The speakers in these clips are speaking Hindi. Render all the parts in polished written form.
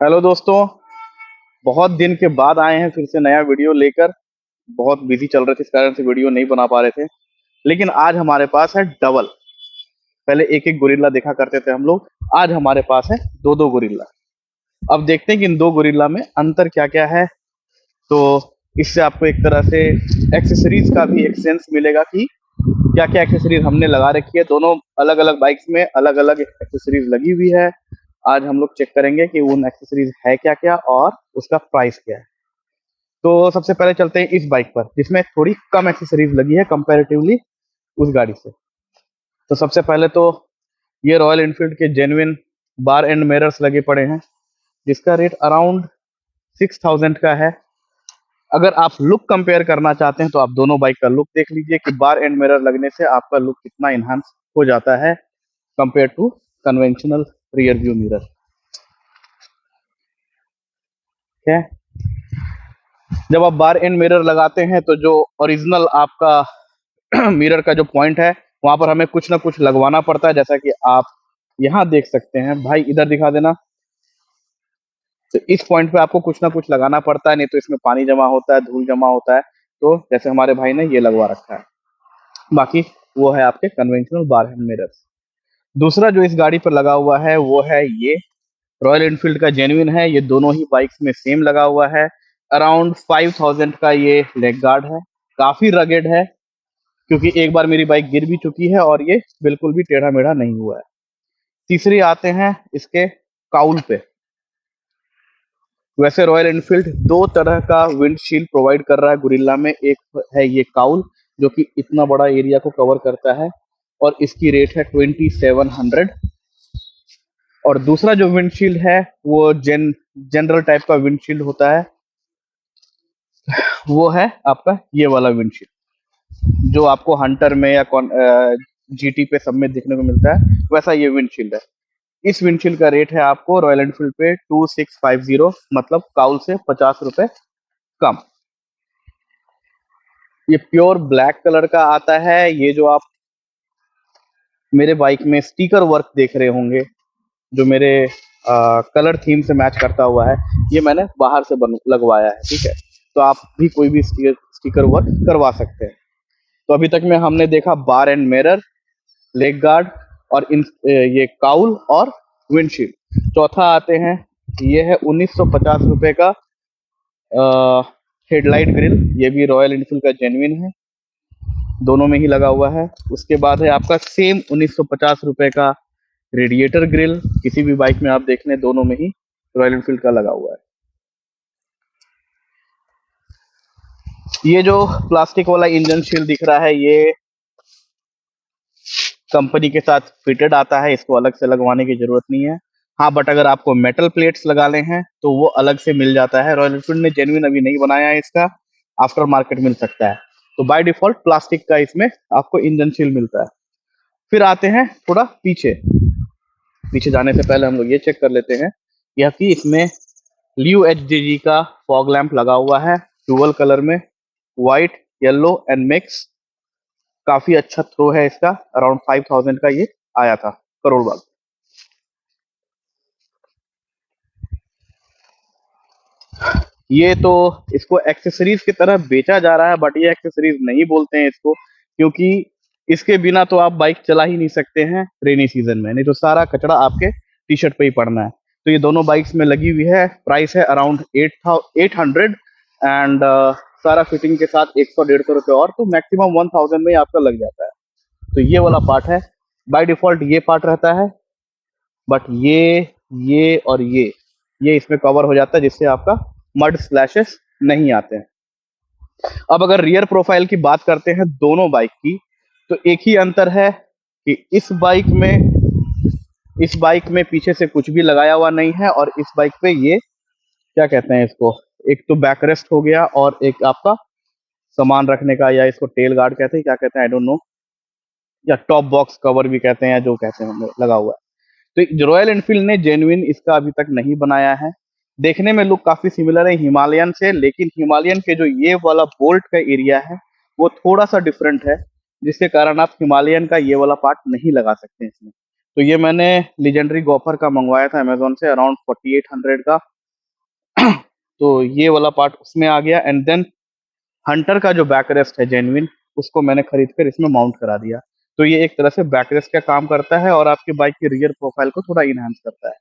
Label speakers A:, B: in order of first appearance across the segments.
A: हेलो दोस्तों। बहुत दिन के बाद आए हैं फिर से नया वीडियो लेकर। बहुत बिजी चल रहे थे, इस कारण से वीडियो नहीं बना पा रहे थे। लेकिन आज हमारे पास है डबल। पहले एक एक गोरिल्ला देखा करते थे हम लोग। आज हमारे पास है दो दो गोरिल्ला। अब देखते हैं कि इन दो गोरिल्ला में अंतर क्या क्या है। तो इससे आपको एक तरह से एक्सेसरीज का भी एक सेंस मिलेगा कि क्या क्या एक्सेसरीज हमने लगा रखी है। दोनों अलग अलग बाइक्स में अलग अलग एक्सेसरीज लगी हुई है। आज हम लोग चेक करेंगे कि उन एक्सेसरीज है क्या क्या और उसका प्राइस क्या है। तो सबसे पहले चलते हैं इस बाइक पर जिसमें थोड़ी कम एक्सेसरीज लगी है कंपैरेटिवली उस गाड़ी से। तो सबसे पहले तो ये रॉयल एनफील्ड के जेन्युइन बार एंड मिरर्स लगे पड़े हैं, जिसका रेट अराउंड 6000 का है। अगर आप लुक कंपेयर करना चाहते हैं तो आप दोनों बाइक का लुक देख लीजिए कि बार एंड मिरर लगने से आपका लुक कितना इन्हांस हो जाता है compare to conventional rear view mirror. ठीक है। जब आप बार एंड मिरर लगाते हैं तो जो ओरिजिनल आपका मिरर का जो पॉइंट है वहां पर हमें कुछ ना कुछ लगवाना पड़ता है, जैसा कि आप यहाँ देख सकते हैं। भाई इधर दिखा देना। तो इस पॉइंट पे आपको कुछ ना कुछ लगाना पड़ता है, नहीं तो इसमें पानी जमा होता है, धूल जमा होता है। तो जैसे हमारे भाई ने ये लगवा रखा है। बाकी वो है आपके कन्वेंशनल बार एंड मिरर। दूसरा जो इस गाड़ी पर लगा हुआ है वो है ये रॉयल एनफील्ड का जेन्युइन है। ये दोनों ही बाइक्स में सेम लगा हुआ है। अराउंड 5000 का ये लेग गार्ड है। काफी रगेड है, क्योंकि एक बार मेरी बाइक गिर भी चुकी है और ये बिल्कुल भी टेढ़ा मेढ़ा नहीं हुआ है। तीसरी आते हैं इसके काउल पे। वैसे रॉयल एनफील्ड दो तरह का विंडशील्ड प्रोवाइड कर रहा है गुरिल्ला में। एक है ये काउल, जो कि इतना बड़ा एरिया को कवर करता है और इसकी रेट है 2700। और दूसरा जो विंडशील्ड है वो जनरल टाइप का विंडशील्ड होता है। वो है आपका ये वाला विंडशील्ड जो आपको हंटर में या जीटी पे सब में देखने को मिलता है, वैसा ये विंडशील्ड है। इस विंडशील्ड का रेट है आपको रॉयल एनफील्ड पे 2650, मतलब काउल से 50 रुपए कम। ये प्योर ब्लैक कलर का आता है। ये जो आप मेरे बाइक में स्टिकर वर्क देख रहे होंगे, जो मेरे कलर थीम से मैच करता हुआ है, ये मैंने बाहर से लगवाया है। ठीक है। तो आप भी कोई भी स्टिकर वर्क करवा सकते हैं। तो अभी तक में हमने देखा बार एंड मिरर, लेग गार्ड और ये काउल और विंडशील्ड। चौथा आते हैं, ये है 1950 रुपए का हेडलाइट ग्रिल। ये भी रॉयल एनफील्ड का जेन्युइन है, दोनों में ही लगा हुआ है। उसके बाद है आपका सेम 1950 रुपए का रेडिएटर ग्रिल। किसी भी बाइक में आप देख लें, दोनों में ही रॉयल एनफील्ड का लगा हुआ है। ये जो प्लास्टिक वाला इंजन शील्ड दिख रहा है, ये कंपनी के साथ फिटेड आता है, इसको अलग से लगवाने की जरूरत नहीं है। हाँ, बट अगर आपको मेटल प्लेट्स लगाने हैं तो वो अलग से मिल जाता है। रॉयल एनफील्ड ने जेन्युइन अभी नहीं बनाया है, इसका आफ्टर मार्केट मिल सकता है। तो बाय डिफॉल्ट प्लास्टिक का इसमें आपको इंजन शील्ड मिलता है। फिर आते हैं थोड़ा पीछे। पीछे जाने से पहले हम लोग ये चेक कर लेते हैं यह कि इसमें लियो एच जी का फॉग लैंप लगा हुआ है, डुअल कलर में, व्हाइट येलो एंड मिक्स। काफी अच्छा थ्रो है इसका। अराउंड 5000 का ये आया था करोड़ बाग। ये तो इसको एक्सेसरीज की तरह बेचा जा रहा है, बट ये एक्सेसरीज नहीं बोलते हैं इसको, क्योंकि इसके बिना तो आप बाइक चला ही नहीं सकते हैं रेनी सीजन में, नहीं तो सारा कचरा आपके टी शर्ट पे ही पड़ना है। तो ये दोनों बाइक्स में लगी हुई है। प्राइस है अराउंड 800 एंड सारा फिटिंग के साथ 100-150 रुपये और, तो मैक्सिमम 1000 में ही आपका लग जाता है। तो ये वाला पार्ट है। बाय डिफॉल्ट ये पार्ट रहता है, बट ये और ये इसमें कवर हो जाता है, जिससे आपका मड स्लैशेस नहीं आते हैं। अब अगर रियर प्रोफाइल की बात करते हैं दोनों बाइक की, तो एक ही अंतर है कि इस बाइक में पीछे से कुछ भी लगाया हुआ नहीं है, और इस बाइक पे ये क्या कहते हैं इसको, एक तो बैक रेस्ट हो गया और एक आपका सामान रखने का, या इसको टेल गार्ड कहते हैं, क्या कहते हैं आई डोंट नो, या टॉप बॉक्स कवर भी कहते हैं, या जो कहते हैं, लगा हुआ है। तो रॉयल एनफील्ड ने जेन्युइन इसका अभी तक नहीं बनाया है। देखने में लुक काफी सिमिलर है हिमालयन से, लेकिन हिमालयन के जो ये वाला बोल्ट का एरिया है वो थोड़ा सा डिफरेंट है, जिसके कारण आप हिमालयन का ये वाला पार्ट नहीं लगा सकते हैं इसमें। तो ये मैंने लीजेंडरी गोफर का मंगवाया था अमेजोन से, अराउंड 4800 का। तो ये वाला पार्ट उसमें आ गया। एंड देन हंटर का जो बैक रेस्ट है जेन्युइन, उसको मैंने खरीद कर इसमें माउंट करा दिया। तो ये एक तरह से बैक रेस्ट का काम करता है और आपकी बाइक की रियर प्रोफाइल को थोड़ा इनहांस करता है।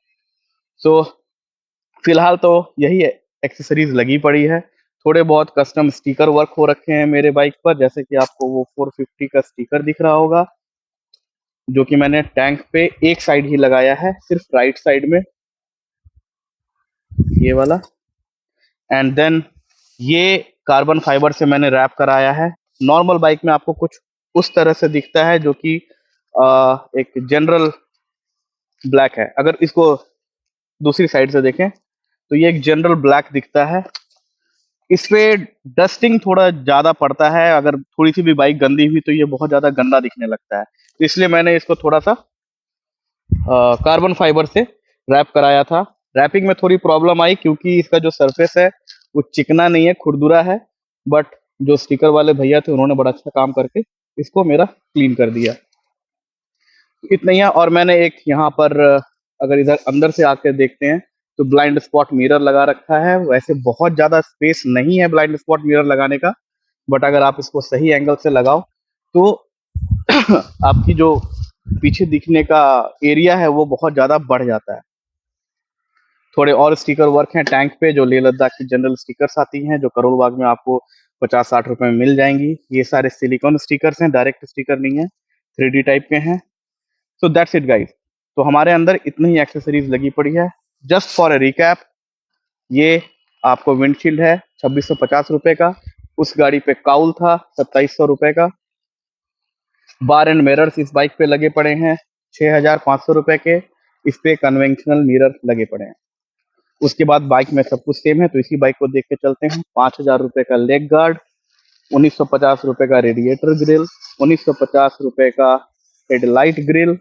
A: सो फिलहाल तो यही एक्सेसरीज लगी पड़ी है। थोड़े बहुत कस्टम स्टिकर वर्क हो रखे हैं मेरे बाइक पर, जैसे कि आपको वो 450 का स्टिकर दिख रहा होगा, जो कि मैंने टैंक पे एक साइड ही लगाया है, सिर्फ राइट साइड में, ये वाला। एंड देन ये कार्बन फाइबर से मैंने रैप कराया है। नॉर्मल बाइक में आपको कुछ उस तरह से दिखता है, जो कि एक जनरल ब्लैक है। अगर इसको दूसरी साइड से देखें तो ये एक जनरल ब्लैक दिखता है। इस पे डस्टिंग थोड़ा ज्यादा पड़ता है, अगर थोड़ी सी भी बाइक गंदी हुई तो ये बहुत ज्यादा गंदा दिखने लगता है। तो इसलिए मैंने इसको थोड़ा सा कार्बन फाइबर से रैप कराया था। रैपिंग में थोड़ी प्रॉब्लम आई क्योंकि इसका जो सरफेस है वो चिकना नहीं है, खुरदुरा है। बट जो स्टिकर वाले भैया थे उन्होंने बड़ा अच्छा काम करके इसको मेरा क्लीन कर दिया। इतना ही है। और मैंने एक यहाँ पर अगर इधर अंदर से आके देखते हैं तो ब्लाइंड स्पॉट मिरर लगा रखा है। वैसे बहुत ज्यादा स्पेस नहीं है ब्लाइंड स्पॉट मिरर लगाने का, बट अगर आप इसको सही एंगल से लगाओ तो आपकी जो पीछे दिखने का एरिया है वो बहुत ज्यादा बढ़ जाता है। थोड़े और स्टिकर वर्क हैं टैंक पे, जो लेह लद्दाख की जनरल स्टिकर्स आती हैं, जो करोल बाग में आपको 50-60 रुपए में मिल जाएंगी। ये सारे सिलिकॉन स्टिकर्स हैं, डायरेक्ट स्टिकर नहीं है, 3D टाइप के हैं। So that's it guys. तो हमारे अंदर इतनी ही एक्सेसरीज लगी पड़ी है। जस्ट फॉर ए रिकैप, ये आपको विंडशील्ड है 2650 रुपए का। उस गाड़ी पे काउल था 2700 रुपए का। बार एंड मिरर्स इस बाइक पे लगे पड़े हैं 6500 रुपए के। इस पे कन्वेंशनल मिरर लगे पड़े हैं। उसके बाद बाइक में सब कुछ सेम है, तो इसी बाइक को देख के चलते हैं। 5000 रुपए का लेग गार्ड, 1950 रुपए का रेडिएटर ग्रिल, 1950 रुपए का हेडलाइट ग्रिल,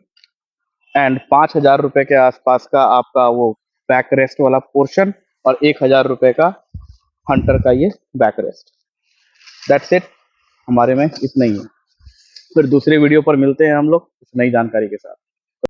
A: एंड 5000 रुपए के आसपास का आपका वो बैक रेस्ट वाला पोर्शन, और 1000 रुपए का हंटर का ये बैक रेस्ट। That's it. हमारे में इतना ही है। फिर दूसरे वीडियो पर मिलते हैं हम लोग कुछ नई जानकारी के साथ।